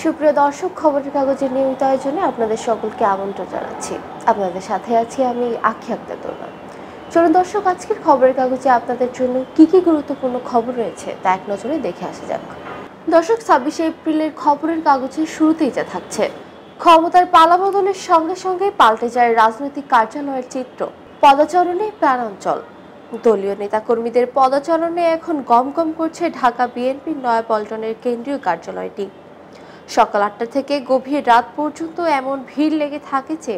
সুপ্রিয় দর্শক, খবরের কাগজের নিয়মিত আয়োজনে আপনাদের সকলকে আমন্ত্রণ জানাচ্ছি। আপনাদের সাথে আছি আমি আঁখি আক্তার তোলা। চলুন দর্শক, আজকের খবরের কাগজে আপনাদের জন্য কি কি গুরুত্বপূর্ণ খবর রয়েছে তা এক নজরে দেখে আসা যাক। দর্শক, 26শে এপ্রিলের খবরের কাগজে শুরুতেই যা থাকছে, ক্ষমতার পালাবদলের সঙ্গে সঙ্গে পাল্টে যায় রাজনৈতিক কার্যালয়ের চিত্র। পদচারণে প্রাণাঞ্চল, দলীয় নেতাকর্মীদের পদচারণে এখন গমগম করছে ঢাকা বিএনপির নয়াপল্টনের কেন্দ্রীয় কার্যালয়টি। সকাল 8টা থেকে গভীর রাত পর্যন্ত এমন ভিড় লেগে থাকে যে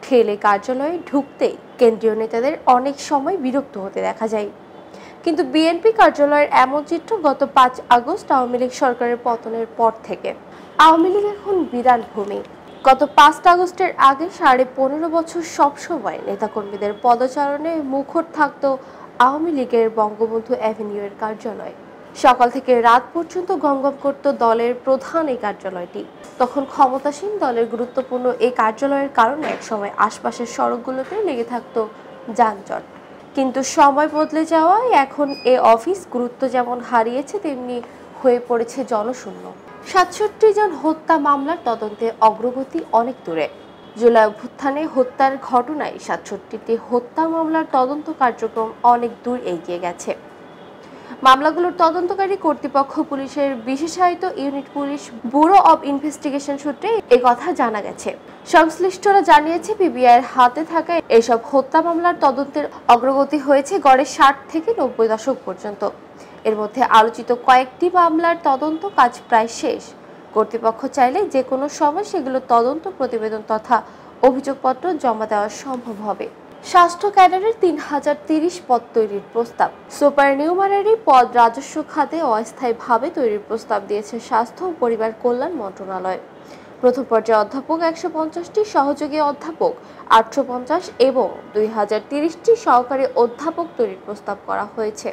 ঠেলে কার্যালয়ে ঢুকতেই কেন্দ্রীয় নেতাদের অনেক সময় বিরক্ত হতে দেখা যায়। কিন্তু বিএনপি কার্যালয়ের এমন চিত্র গত 5 আগস্ট আওয়ামী লীগ সরকারের পতনের পর থেকে। আওয়ামী লীগ এখন বিরাট ভূমি। গত 5 আগস্টের আগে 15.5 বছর সবসময় নেতাকর্মীদের পদচারণে মুখর থাকত আওয়ামী লীগের বঙ্গবন্ধু অ্যাভিনিউয়ের কার্যালয়। সকাল থেকে রাত পর্যন্ত গমগম করত দলের প্রধান এই কার্যালয়টি। তখন ক্ষমতাসীন দলের গুরুত্বপূর্ণ এই কার্যালয়ের কারণে একসময় আশপাশের সড়কগুলোতে লেগে থাকত যানজট। কিন্তু সময় বদলে যাওয়ায় এখন এ অফিস গুরুত্ব যেমন হারিয়েছে তেমনি হয়ে পড়েছে জনশূন্য। 67 জন হত্যা মামলার তদন্তে অগ্রগতি অনেক দূরে। জুলাই অভ্যুত্থানে হত্যার ঘটনায় 67টি হত্যা মামলার তদন্ত কার্যক্রম অনেক দূর এগিয়ে গেছে। মামলাগুলোর তদন্তকারী কর্তৃপক্ষ পুলিশের বিশেষায়িত unit police bureau of investigation সূত্রে কথা জানা গেছে। সংশ্লিষ্টরা জানিয়েছে, পিবিআইয়ের হাতে থাকা এসব হত্যা মামলার তদন্তের অগ্রগতি হয়েছে গড়ে 60 থেকে 90 দশক পর্যন্ত। এর মধ্যে আলোচিত কয়েকটি মামলার তদন্ত কাজ প্রায় শেষ। কর্তৃপক্ষ চাইলে যে কোনো সময় সেগুলো তদন্ত প্রতিবেদন তথা অভিযোগপত্র জমা দেওয়া সম্ভব হবে। স্বাস্থ্য ক্যাডারের 3030 পদ তৈরির প্রস্তাব। সুপারনিউমারি পদ রাজস্ব খাতে অস্থায়ীভাবে তৈরির প্রস্তাব দিয়েছে স্বাস্থ্য ও পরিবার কল্যাণ মন্ত্রণালয়। প্রথম পর্যায়ে অধ্যাপক 150টি, সহযোগী অধ্যাপক 850 এবং 2030টি সহকারী অধ্যাপক তৈরির প্রস্তাব করা হয়েছে।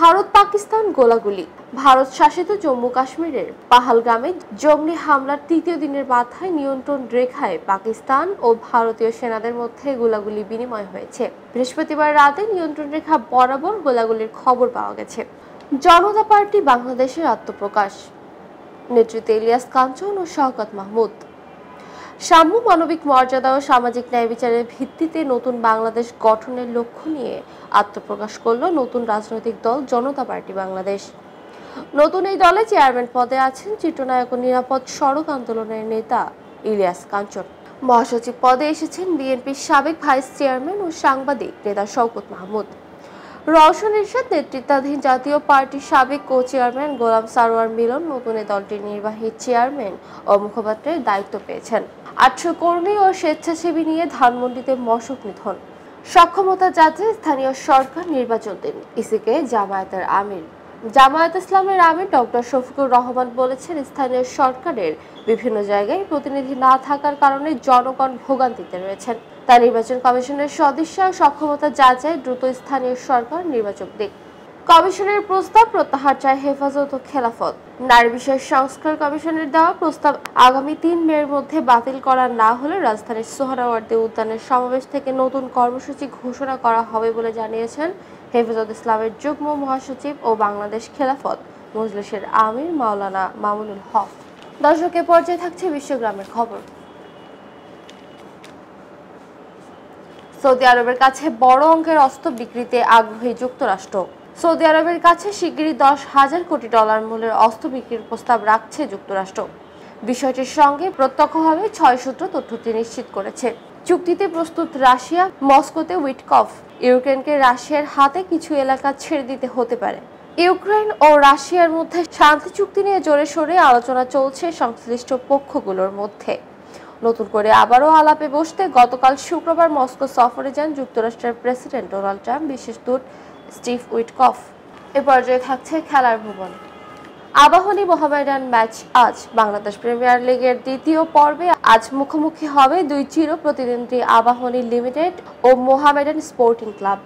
ভারত পাকিস্তান গোলাগুলি। ভারত শাসিত জম্মু কাশ্মীরের পাহালগামে জঙ্গি হামলার 3য় দিনের মাথায় নিয়ন্ত্রণ রেখায় পাকিস্তান ও ভারতীয় সেনাদের মধ্যে গোলাগুলি বিনিময় হয়েছে। বৃহস্পতিবার রাতে নিয়ন্ত্রণ রেখা বরাবর গোলাগুলির খবর পাওয়া গেছে। জনতা পার্টি বাংলাদেশের আত্মপ্রকাশ। নেতৃত্বে ইলিয়াস কাঞ্চন ও শওকত মাহমুদ। সাম্য, মানবিক মর্যাদা ও সামাজিক ন্যায় বিচারের ভিত্তিতে নতুন বাংলাদেশ গঠনের লক্ষ্য নিয়ে আত্মপ্রকাশ করল নতুন রাজনৈতিক দল জনতা পার্টি বাংলাদেশ। নতুন এই দলে চেয়ারম্যান পদে আছেন চিত্রনায়ক ও নিরাপদ সড়ক আন্দোলনের নেতা ইলিয়াস কাঞ্চন। মহাসচিব পদে এসেছেন বিএনপির সাবেক ভাইস চেয়ারম্যান ও সাংবাদিক নেতা শওকত মাহমুদ। রওশন এরশাদ নেতৃত্বাধীন জাতীয় পার্টির সাবেক কো চেয়ারম্যান গোলাম সারোয়ার মিলন নতুন এই দলটির নির্বাহী চেয়ারম্যান ও মুখপাত্রের দায়িত্ব পেয়েছেন। 800 কর্মী ও স্বেচ্ছাসেবী নিয়ে ধানমন্ডিতে মশক নিধন। সক্ষমতা যাচাই স্থানীয় সরকার নির্বাচন দিন, ইসিকে জামায়াতের আমির। জামায়াত ইসলামের আমির ডক্টর শফিকুর রহমান বলেছেন, স্থানীয় সরকারের বিভিন্ন জায়গায় প্রতিনিধি না থাকার কারণে জনগণ ভোগান্তিতে রয়েছেন। তাই নির্বাচন কমিশনের সদস্য সক্ষমতা যাচাই দ্রুত স্থানীয় সরকার নির্বাচক দিক। কমিশনের প্রস্তাব প্রত্যাহার চায় হেফাজত ও খেলাফত। নারী বিষয় সংস্কার কমিশনের দেওয়া প্রস্তাব আগামী 3 মের মধ্যে বাতিল করা না হলে রাজধানীর সোহরাওয়ার্দী উদ্যানের সমাবেশ থেকে নতুন কর্মসূচি ঘোষণা করা হবে বলে জানিয়েছেন হেফাজত ইসলামের যুগ্ম মহাসচিব ও বাংলাদেশ খেলাফত মজলিসের আমির মাওলানা মামুনুল হক। দর্শকের পর্যায়ে থাকছে বিশ্বগ্রামের খবর। সৌদি আরবের কাছে বড় অঙ্কের অস্ত্র বিক্রিতে আগ্রহী যুক্তরাষ্ট্র। সৌদি আরবের কাছে শিগগিরই $10,000 কোটি মূল্যের অস্ত্র বিক্রির প্রস্তাব রাখছে যুক্তরাষ্ট্র। বিষয়টির সঙ্গে প্রত্যক্ষভাবে 6 সূত্র তথ্যটি নিশ্চিত করেছে। চুক্তিতে প্রস্তুত রাশিয়া। মস্কোতে উইটকফ, ইউক্রেনকে রাশিয়ার হাতে কিছু এলাকা ছেড়ে দিতে হতে পারে। ইউক্রেন ও রাশিয়ার মধ্যে শান্তি চুক্তি নিয়ে জোরে সোরে আলোচনা চলছে সংশ্লিষ্ট পক্ষগুলোর মধ্যে। নতুন করে আবারও আলাপে বসতে গতকাল শুক্রবার মস্কো সফরে যান যুক্তরাষ্ট্রের প্রেসিডেন্ট ডোনাল্ড ট্রাম্প বিশেষ দূত স্টিভ উইটকফ। এ পর্যায়ে থাকছে খেলার ভুবন। আবাহনী মোহামেডান ম্যাচ আজ। বাংলাদেশ প্রিমিয়ার লিগের দ্বিতীয় পর্বে আজ মুখোমুখি হবে দুই চির প্রতিদ্বন্দ্বী আবাহনী লিমিটেড ও মোহামেডান স্পোর্টিং ক্লাব।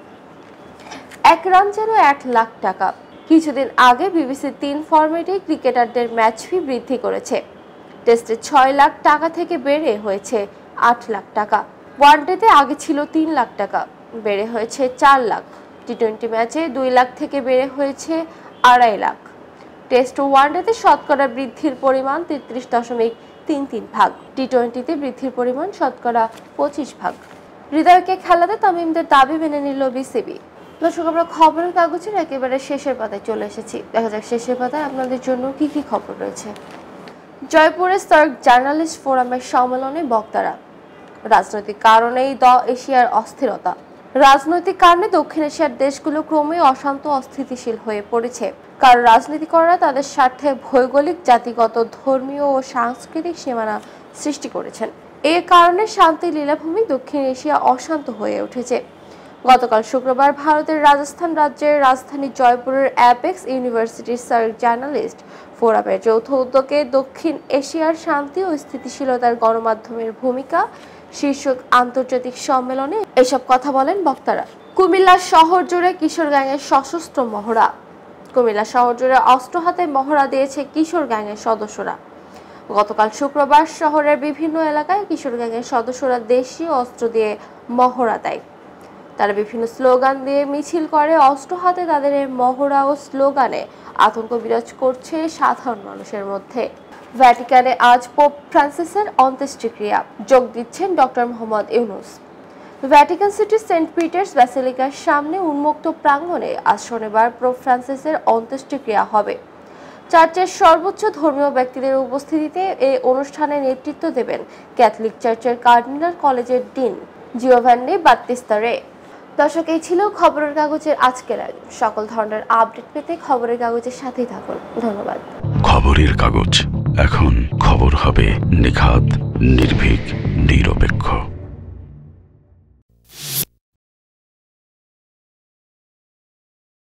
1 রান যেন 1 লাখ টাকা। কিছুদিন আগে বিবিসি 3 ফরম্যাটে ক্রিকেটারদের ম্যাচ ফি বৃদ্ধি করেছে। টেস্টে 6 লাখ টাকা থেকে বেড়ে হয়েছে 8 লাখ টাকা। ওয়ানডেতে আগে ছিল 3 লাখ টাকা, বেড়ে হয়েছে 4 লাখ। টি-20 ম্যাচে 2 লাখ থেকে বেড়ে হয়েছে 2.5 লাখ। টেস্ট ওয়ানডেতে শতকরা বৃদ্ধির পরিমাণ 33.33 টি-20তে বৃদ্ধির পরিমাণ শতকরা 25 হৃদয়কে খেলাতে তামিমদের দাবি মেনে নিল বিসিবি। দর্শক, আমরা খবরের কাগজের একেবারে শেষের পাতায় চলে এসেছি। দেখা যাক শেষের পাতায় আপনাদের জন্য কি কি খবর রয়েছে। জয়পুরে সার্ক জার্নালিস্ট ফোরামের সম্মেলনে বক্তারা। রাজনৈতিক কারণেই এশিয়ার অস্থিরতা। রাজনৈতিক কারণে দক্ষিণ এশিয়ার দেশগুলো ক্রমেই অশান্ত অস্থিতিশীল হয়ে পড়েছে, কারণ রাজনীতিকররা তাদের স্বার্থে ভৌগোলিক, জাতিগত, ধর্মীয় ও সাংস্কৃতিক সীমানা সৃষ্টি করেছেন। এর কারণে শান্তি লীলাভূমি দক্ষিণ এশিয়া অশান্ত হয়ে উঠেছে। গতকাল শুক্রবার ভারতের রাজস্থান রাজ্যের রাজধানী জয়পুরের অ্যাপেক্স ইউনিভার্সিটির সার্ক জার্নালিস্ট ফোরামের যৌথ উদ্যোগে দক্ষিণ এশিয়ার শান্তি ও স্থিতিশীলতার গণমাধ্যমের ভূমিকা শীর্ষক আন্তর্জাতিক সম্মেলনে এসব কথা বলেন বক্তারা। কুমিল্লা শহর জুড়ে কিশোর গ্যাংয়ের সশস্ত্র মহড়া। কুমিল্লা শহর জুড়ে অস্ত্র হাতে মহড়া দিয়েছে কিশোর গ্যাংয়ের সদস্যরা। গতকাল শুক্রবার শহরের বিভিন্ন এলাকায় কিশোর গ্যাংয়ের সদস্যরা দেশীয় অস্ত্র দিয়ে মহড়া দেয়। তারা বিভিন্ন স্লোগান দিয়ে মিছিল করে। অস্ত্র হাতে তাদের এই মহড়া ও স্লোগানে আতঙ্ক বিরাজ করছে সাধারণ মানুষের মধ্যে। ভ্যাটিকানে আজ পোপ ফ্রান্সিসের অন্ত্যেষ্টিক্রিয়া যোগ দিচ্ছেন ডক্টর মোহাম্মদ ইউনুস। ভ্যাটিকান সিটির সেন্ট পিটার্স ব্যাসিলিকার সামনে উন্মুক্ত প্রাঙ্গণে আজ শনিবার পোপ ফ্রান্সিসের অন্ত্যেষ্টিক্রিয়া হবে। চার্চের সর্বোচ্চ ধর্মীয় ব্যক্তিদের উপস্থিতিতে এই অনুষ্ঠানে নেতৃত্ব দেবেন ক্যাথলিক চার্চের কার্ডিনাল কলেজের ডিন জিওভান্নি বাত্তিস্তা রে। দর্শক, এই ছিল খবরের কাগজের আজকের আয়োজন। সকল ধরনের আপডেট পেতে খবরের কাগজের সাথেই থাকুন। ধন্যবাদ। খবরের কাগজ, এখন খবর হবে নিখাত, নির্ভীক, নিরপেক্ষ।